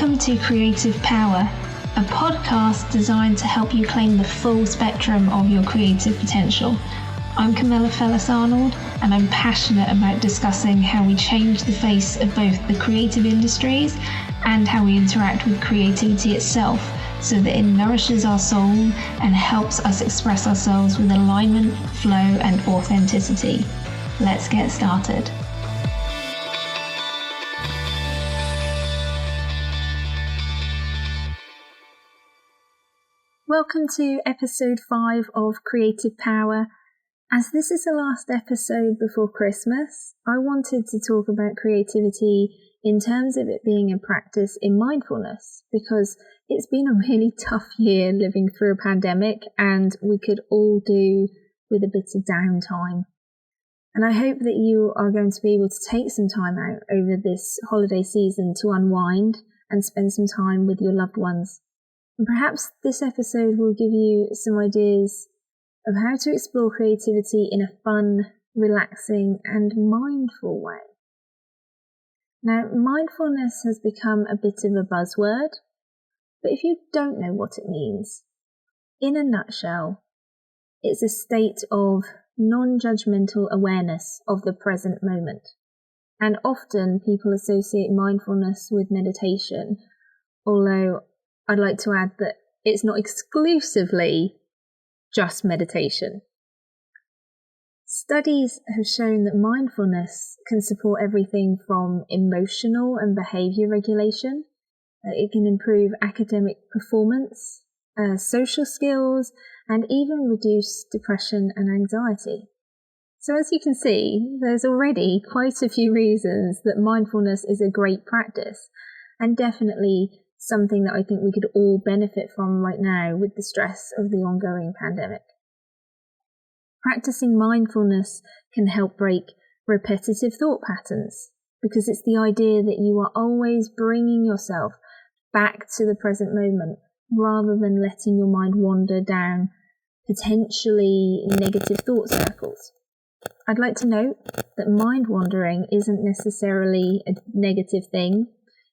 Welcome to Creative Power, a podcast designed to help you claim the full spectrum of your creative potential. I'm Camilla Fellis-Arnold, and I'm passionate about discussing how we change the face of both the creative industries and how we interact with creativity itself, so that it nourishes our soul and helps us express ourselves with alignment, flow, and authenticity. Let's get started. Welcome to episode 5 of Creative Power. As this is the last episode before Christmas, I wanted to talk about creativity in terms of it being a practice in mindfulness, because it's been a really tough year living through a pandemic, and we could all do with a bit of downtime. And I hope that you are going to be able to take some time out over this holiday season to unwind and spend some time with your loved ones. And perhaps this episode will give you some ideas of how to explore creativity in a fun, relaxing, and mindful way. Now, mindfulness has become a bit of a buzzword, but if you don't know what it means, in a nutshell, it's a state of non-judgmental awareness of the present moment. And often people associate mindfulness with meditation, although I'd like to add that it's not exclusively just meditation. Studies have shown that mindfulness can support everything from emotional and behavior regulation. It can improve academic performance, social skills, and even reduce depression and anxiety. So as you can see, there's already quite a few reasons that mindfulness is a great practice, and definitely something that I think we could all benefit from right now with the stress of the ongoing pandemic. Practicing mindfulness can help break repetitive thought patterns, because it's the idea that you are always bringing yourself back to the present moment rather than letting your mind wander down potentially negative thought circles. I'd like to note that mind wandering isn't necessarily a negative thing.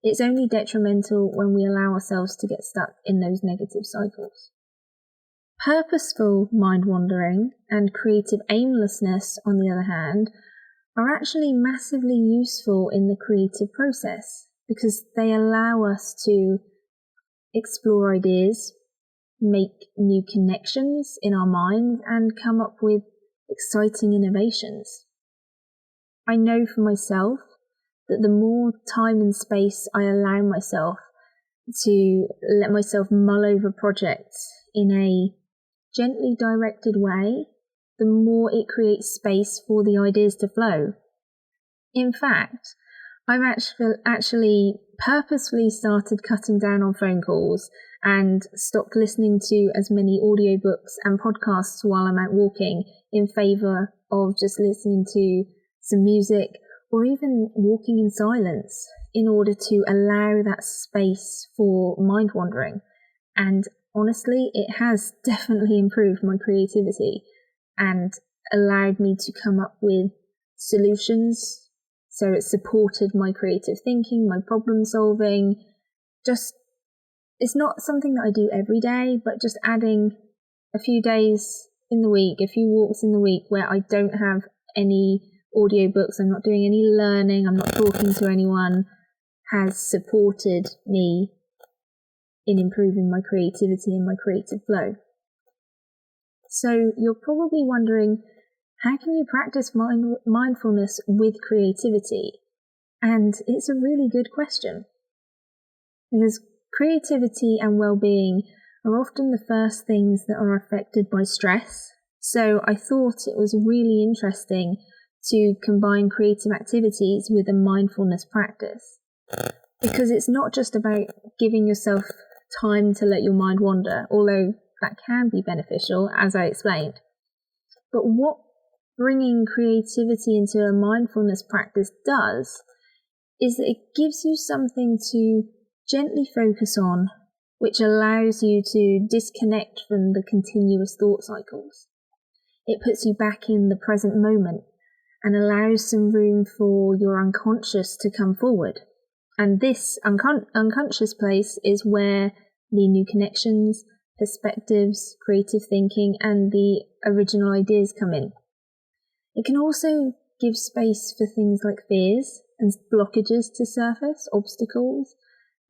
It's only detrimental when we allow ourselves to get stuck in those negative cycles. Purposeful mind wandering and creative aimlessness, on the other hand, are actually massively useful in the creative process, because they allow us to explore ideas, make new connections in our minds, and come up with exciting innovations. I know for myself that the more time and space I allow myself to let myself mull over projects in a gently directed way, the more it creates space for the ideas to flow. In fact, I've actually purposefully started cutting down on phone calls and stopped listening to as many audiobooks and podcasts while I'm out walking, in favour of just listening to some music or even walking in silence, in order to allow that space for mind wandering. And honestly, it has definitely improved my creativity and allowed me to come up with solutions. So it supported my creative thinking, my problem solving. It's not something that I do every day, but just adding a few days in the week, a few walks in the week where I don't have any audiobooks, I'm not doing any learning, I'm not talking to anyone, has supported me in improving my creativity and my creative flow. So you're probably wondering, how can you practice mindfulness with creativity? And it's a really good question, because creativity and well-being are often the first things that are affected by stress. So I thought it was really interesting to combine creative activities with a mindfulness practice, because it's not just about giving yourself time to let your mind wander, although that can be beneficial, as I explained. But what bringing creativity into a mindfulness practice does is that it gives you something to gently focus on, which allows you to disconnect from the continuous thought cycles. It puts you back in the present moment and allows some room for your unconscious to come forward. And this unconscious place is where the new connections, perspectives, creative thinking, and the original ideas come in. It can also give space for things like fears and blockages to surface, obstacles,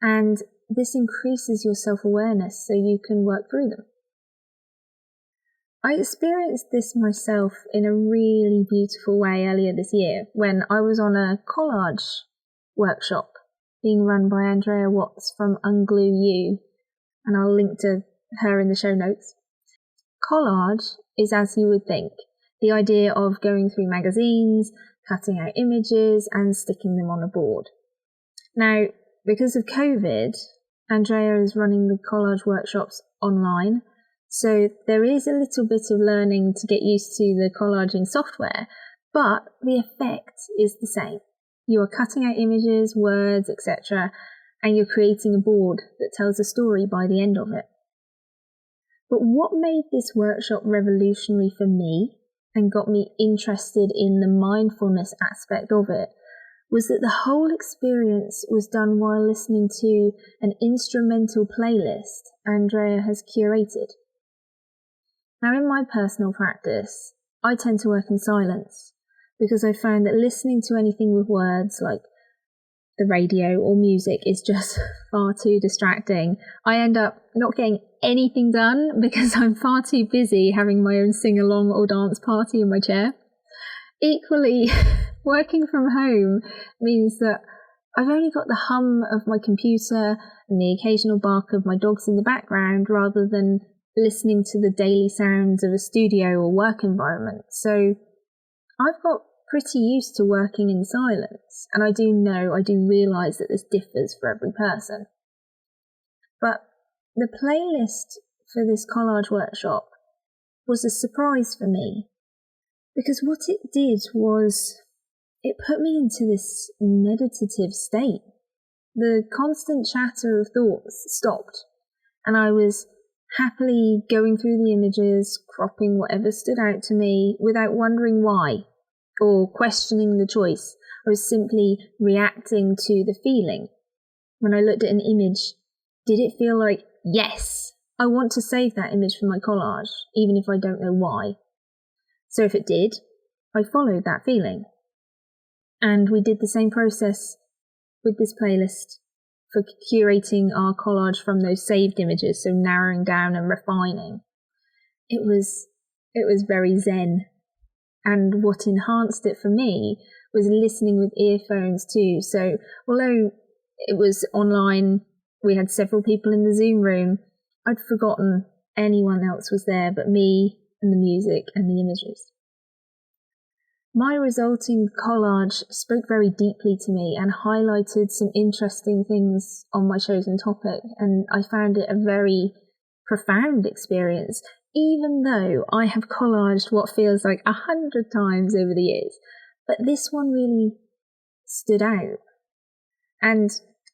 and this increases your self-awareness so you can work through them. I experienced this myself in a really beautiful way earlier this year when I was on a collage workshop being run by Andrea Watts from Unglue You, and I'll link to her in the show notes. Collage is as you would think, the idea of going through magazines, cutting out images and sticking them on a board. Now, because of COVID, Andrea is running the collage workshops online, so there is a little bit of learning to get used to the collaging software, but the effect is the same. You are cutting out images, words, etc., and you're creating a board that tells a story by the end of it. But what made this workshop revolutionary for me and got me interested in the mindfulness aspect of it was that the whole experience was done while listening to an instrumental playlist Andrea has curated. Now, in my personal practice, I tend to work in silence because I found that listening to anything with words like the radio or music is just far too distracting. I end up not getting anything done because I'm far too busy having my own sing-along or dance party in my chair. Equally, working from home means that I've only got the hum of my computer and the occasional bark of my dogs in the background rather than listening to the daily sounds of a studio or work environment. So I've got pretty used to working in silence, and I do realise that this differs for every person. But the playlist for this collage workshop was a surprise for me, because what it did was it put me into this meditative state. The constant chatter of thoughts stopped, and I was happily going through the images, cropping whatever stood out to me without wondering why or questioning the choice. I was simply reacting to the feeling. When I looked at an image, did it feel like, yes, I want to save that image for my collage, even if I don't know why? So if it did, I followed that feeling. And we did the same process with this playlist for curating our collage from those saved images, so narrowing down and refining. It was very zen. And what enhanced it for me was listening with earphones too. So although it was online, we had several people in the Zoom room, I'd forgotten anyone else was there but me and the music and the images. My resulting collage spoke very deeply to me and highlighted some interesting things on my chosen topic, and I found it a very profound experience, even though I have collaged what feels like 100 times over the years. But this one really stood out. And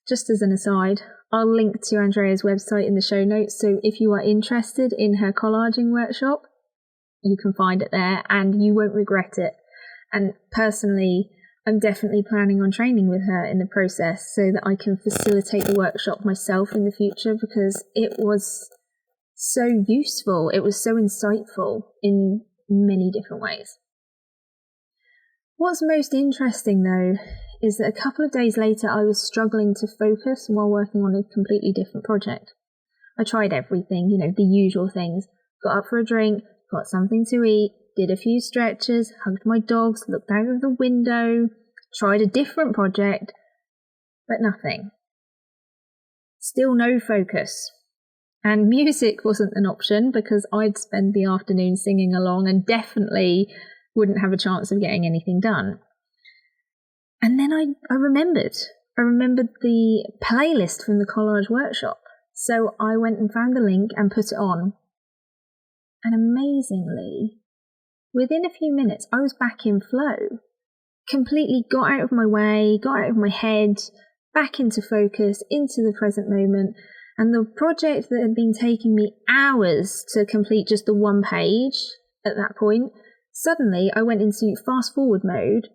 just as an aside, I'll link to Andrea's website in the show notes, so if you are interested in her collaging workshop, you can find it there and you won't regret it. And personally, I'm definitely planning on training with her in the process so that I can facilitate the workshop myself in the future, because it was so useful. It was so insightful in many different ways. What's most interesting though is that a couple of days later I was struggling to focus while working on a completely different project. I tried everything, the usual things. Got up for a drink, got something to eat, did a few stretches, hugged my dogs, looked out of the window, tried a different project, but nothing. Still no focus. And music wasn't an option because I'd spend the afternoon singing along and definitely wouldn't have a chance of getting anything done. And then I remembered the playlist from the collage workshop. So I went and found the link and put it on. And amazingly, within a few minutes, I was back in flow. Completely got out of my way, got out of my head, back into focus, into the present moment. And the project that had been taking me hours to complete just the one page at that point, suddenly I went into fast forward mode.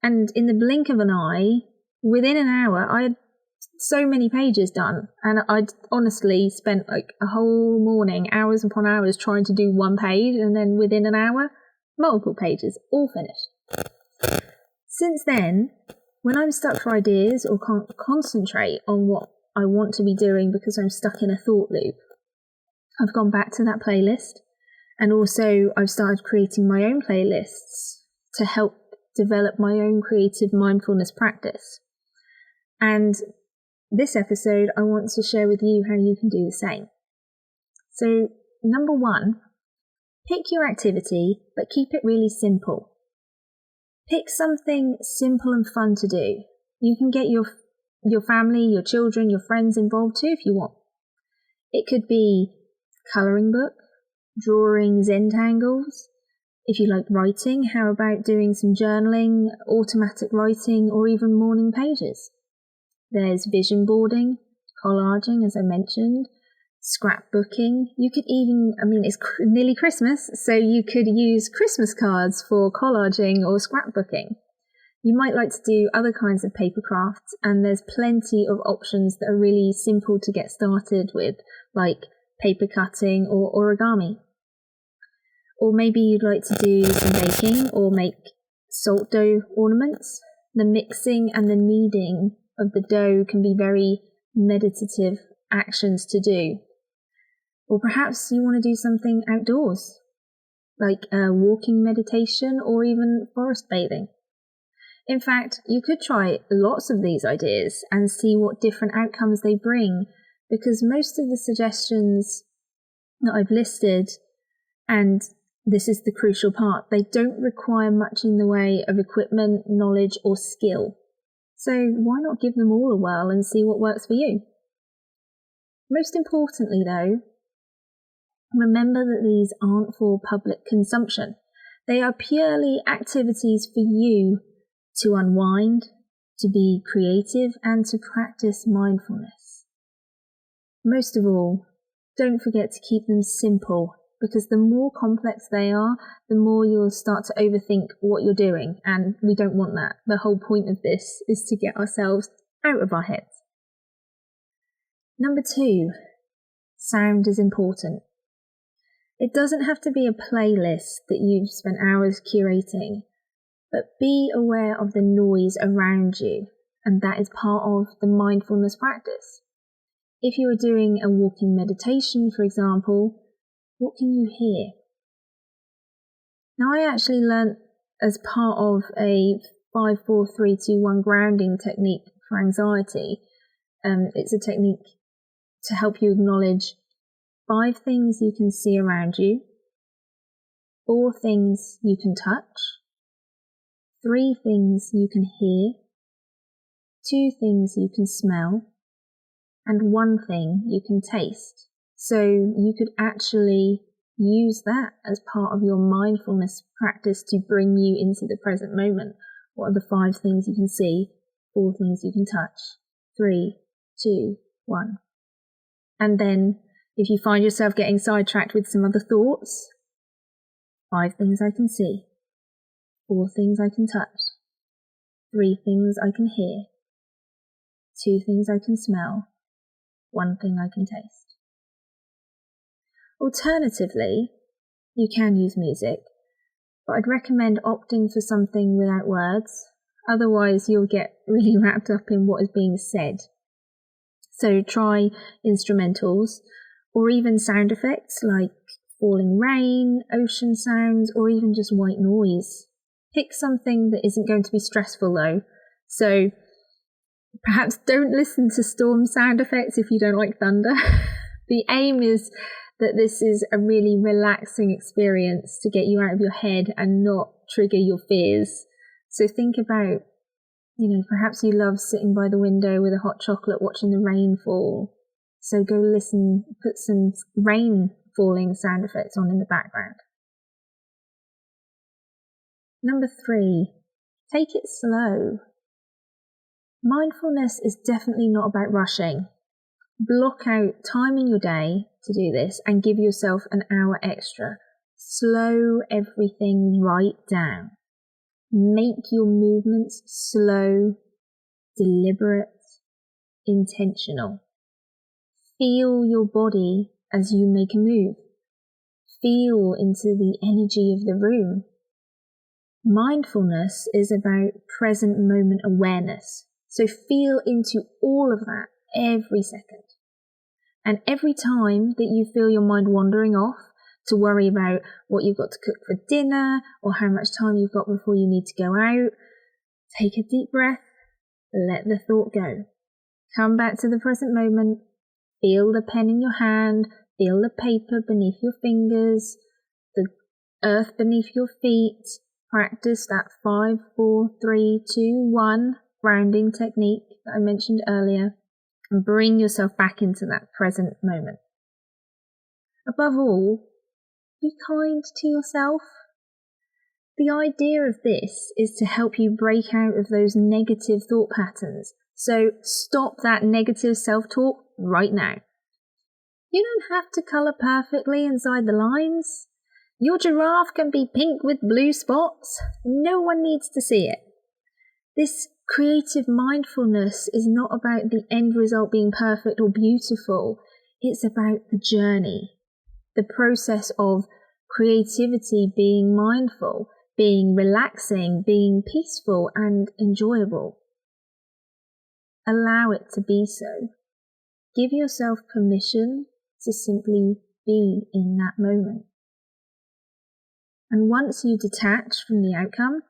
And in the blink of an eye, within an hour, I had so many pages done, and I'd honestly spent like a whole morning, hours upon hours, trying to do one page, and then within an hour, multiple pages, all finished. Since then, when I'm stuck for ideas or can't concentrate on what I want to be doing because I'm stuck in a thought loop, I've gone back to that playlist, and also I've started creating my own playlists to help develop my own creative mindfulness practice. And this episode, I want to share with you how you can do the same. So, number 1, pick your activity, but keep it really simple. Pick something simple and fun to do. You can get your family, your children, your friends involved too if you want. It could be colouring book, drawing Zentangles. If you like writing, how about doing some journaling, automatic writing, or even morning pages? There's vision boarding, collaging, as I mentioned, scrapbooking. You could even, it's nearly Christmas, so you could use Christmas cards for collaging or scrapbooking. You might like to do other kinds of paper crafts, and there's plenty of options that are really simple to get started with, like paper cutting or origami. Or maybe you'd like to do some baking or make salt dough ornaments. The mixing and the kneading of the dough can be very meditative actions to do. Or perhaps you want to do something outdoors, like a walking meditation or even forest bathing. In fact, you could try lots of these ideas and see what different outcomes they bring, because most of the suggestions that I've listed, and this is the crucial part, they don't require much in the way of equipment, knowledge, or skill. So why not give them all a whirl and see what works for you? Most importantly though, remember that these aren't for public consumption. They are purely activities for you to unwind, to be creative, and to practice mindfulness. Most of all, don't forget to keep them simple, because the more complex they are, the more you'll start to overthink what you're doing, and we don't want that. The whole point of this is to get ourselves out of our heads. Number 2, sound is important. It doesn't have to be a playlist that you've spent hours curating, but be aware of the noise around you, and that is part of the mindfulness practice. If you are doing a walking meditation, for example, what can you hear? Now, I actually learnt as part of a 5-4-3-2-1 grounding technique for anxiety. It's a technique to help you acknowledge 5 things you can see around you, 4 things you can touch, 3 things you can hear, 2 things you can smell, and 1 thing you can taste. So you could actually use that as part of your mindfulness practice to bring you into the present moment. What are the 5 things you can see, 4 things you can touch, 3, 2, 1. And then if you find yourself getting sidetracked with some other thoughts, 5 things I can see, 4 things I can touch, 3 things I can hear, 2 things I can smell, 1 thing I can taste. Alternatively, you can use music, but I'd recommend opting for something without words, otherwise you'll get really wrapped up in what is being said. So try instrumentals, or even sound effects like falling rain, ocean sounds, or even just white noise. Pick something that isn't going to be stressful though, so perhaps don't listen to storm sound effects if you don't like thunder. The aim is that this is a really relaxing experience to get you out of your head and not trigger your fears. So think about, perhaps you love sitting by the window with a hot chocolate watching the rain fall. So go listen, put some rain falling sound effects on in the background. Number 3, take it slow. Mindfulness is definitely not about rushing. Block out time in your day to do this and give yourself an hour extra. Slow everything right down. Make your movements slow, deliberate, intentional. Feel your body as you make a move. Feel into the energy of the room. Mindfulness is about present moment awareness. So feel into all of that every second. And every time that you feel your mind wandering off to worry about what you've got to cook for dinner or how much time you've got before you need to go out, take a deep breath, let the thought go. Come back to the present moment, feel the pen in your hand, feel the paper beneath your fingers, the earth beneath your feet. Practice that 5, 4, 3, 2, 1 grounding technique that I mentioned earlier, and bring yourself back into that present moment. Above all, be kind to yourself. The idea of this is to help you break out of those negative thought patterns. So stop that negative self-talk right now. You don't have to colour perfectly inside the lines. Your giraffe can be pink with blue spots. No one needs to see it. This creative mindfulness is not about the end result being perfect or beautiful. It's about the journey, the process of creativity being mindful, being relaxing, being peaceful and enjoyable. Allow it to be so. Give yourself permission to simply be in that moment. And once you detach from the outcome,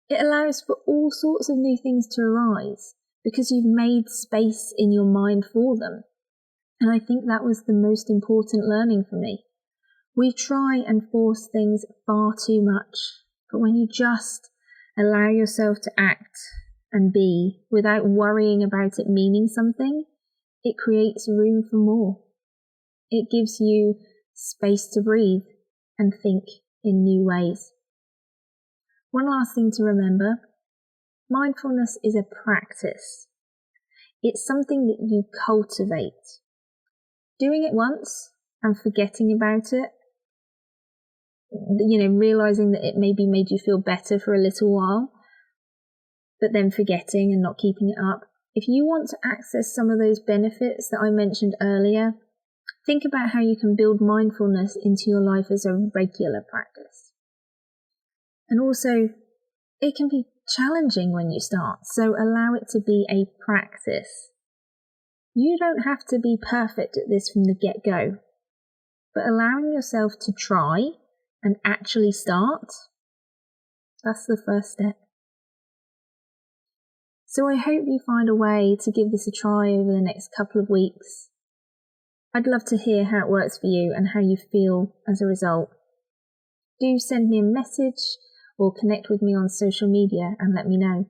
it allows for all sorts of new things to arise because you've made space in your mind for them. And I think that was the most important learning for me. We try and force things far too much, but when you just allow yourself to act and be without worrying about it meaning something, it creates room for more. It gives you space to breathe and think in new ways. One last thing to remember, mindfulness is a practice. It's something that you cultivate. Doing it once and forgetting about it, realizing that it maybe made you feel better for a little while, but then forgetting and not keeping it up. If you want to access some of those benefits that I mentioned earlier, think about how you can build mindfulness into your life as a regular practice. And also, it can be challenging when you start, so allow it to be a practice. You don't have to be perfect at this from the get-go, but allowing yourself to try and actually start, that's the first step. So I hope you find a way to give this a try over the next couple of weeks. I'd love to hear how it works for you and how you feel as a result. Do send me a message or connect with me on social media and let me know.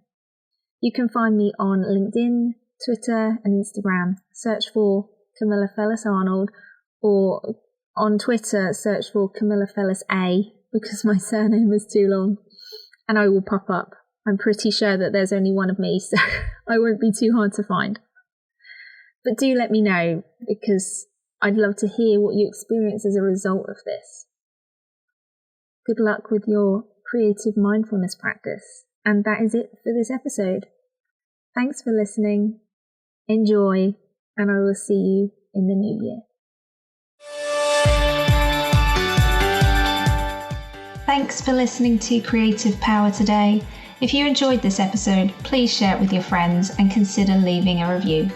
You can find me on LinkedIn, Twitter and Instagram. Search for Camilla Fellis Arnold, or on Twitter search for Camilla Fellis A because my surname is too long, and I will pop up. I'm pretty sure that there's only one of me, so I won't be too hard to find. But do let me know, because I'd love to hear what you experience as a result of this. Good luck with your creative mindfulness practice. And that is it for this episode. Thanks for listening. Enjoy, and I will see you in the new year. Thanks for listening to Creative Power today. If you enjoyed this episode, please share it with your friends and consider leaving a review.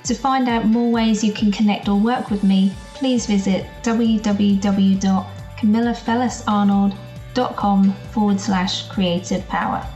To find out more ways you can connect or work with me, please visit www.camillafellisarnold.com/creative power.